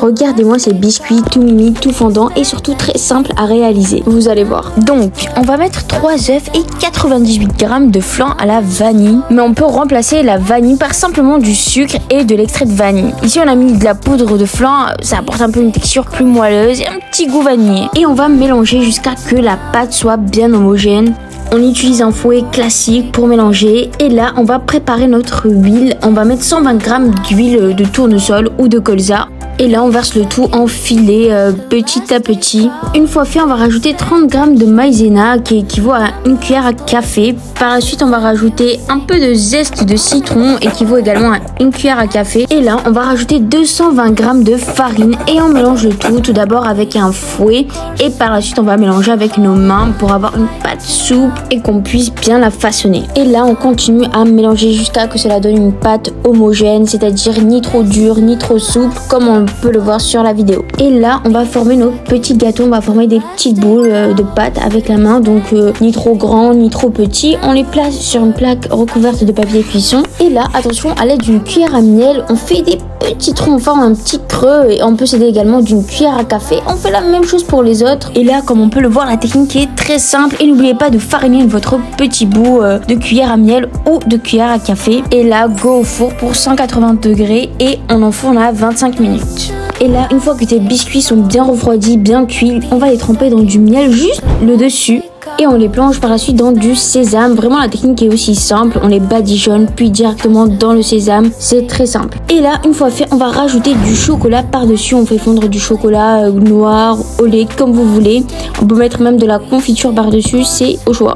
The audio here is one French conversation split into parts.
Regardez-moi ces biscuits tout mimi, tout fondant et surtout très simple à réaliser. Vous allez voir. Donc, on va mettre 3 œufs et 98 g de flan à la vanille. Mais on peut remplacer la vanille par simplement du sucre et de l'extrait de vanille. Ici, on a mis de la poudre de flan. Ça apporte un peu une texture plus moelleuse et un petit goût vanillé. Et on va mélanger jusqu'à que la pâte soit bien homogène. On utilise un fouet classique pour mélanger et là on va préparer notre huile. On va mettre 120 g d'huile de tournesol ou de colza. Et là, on verse le tout en filets petit à petit. Une fois fait, on va rajouter 30 g de maïzena qui équivaut à une cuillère à café. Par la suite, on va rajouter un peu de zeste de citron équivaut également à une cuillère à café. Et là, on va rajouter 220 g de farine et on mélange le tout d'abord avec un fouet. Et par la suite, on va mélanger avec nos mains pour avoir une pâte souple et qu'on puisse bien la façonner. Et là, on continue à mélanger jusqu'à que cela donne une pâte homogène, c'est-à-dire ni trop dure ni trop souple, comme on peut le voir sur la vidéo. Et là, on va former nos petits gâteaux. On va former des petites boules de pâte avec la main, donc ni trop grand ni trop petit. On les place sur une plaque recouverte de papier cuisson. Et là, attention, à l'aide d'une cuillère à miel, on fait des petits troncs, on forme un petit creux et on peut s'aider également d'une cuillère à café. On fait la même chose pour les autres. Et là, comme on peut le voir, la technique est très simple. Et n'oubliez pas de fariner votre petit bout de cuillère à miel ou de cuillère à café. Et là, go au four pour 180 degrés et on enfourne à 25 minutes. Et là, une fois que tes biscuits sont bien refroidis, bien cuits, on va les tremper dans du miel juste le dessus. Et on les plonge par la suite dans du sésame. Vraiment, la technique est aussi simple. On les badigeonne puis directement dans le sésame. C'est très simple. Et là, une fois fait, on va rajouter du chocolat par-dessus. On fait fondre du chocolat noir, au lait, comme vous voulez. On peut mettre même de la confiture par-dessus. C'est au choix.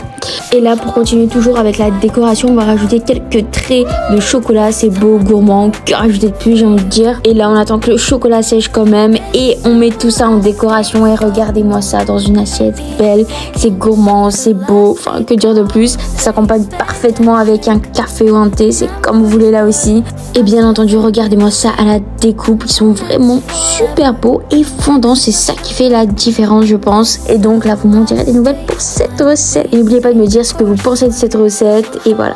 Et là, pour continuer toujours avec la décoration, on va rajouter quelques traits de chocolat. C'est beau, gourmand, que rajouter de plus, j'ai envie de dire. Et là, on attend que le chocolat sèche quand même. Et on met tout ça en décoration. Et regardez-moi ça dans une assiette belle. C'est gourmand, c'est beau. Enfin, que dire de plus? Ça s'accompagne parfaitement avec un café ou un thé. C'est comme vous voulez là aussi. Et bien entendu, regardez-moi ça à la découpe. Ils sont vraiment super beaux et fondants. C'est ça qui fait la différence, je pense. Et donc là, vous m'en direz des nouvelles pour cette recette. Et n'oubliez pas de me dire ce que vous pensez de cette recette. Et voilà.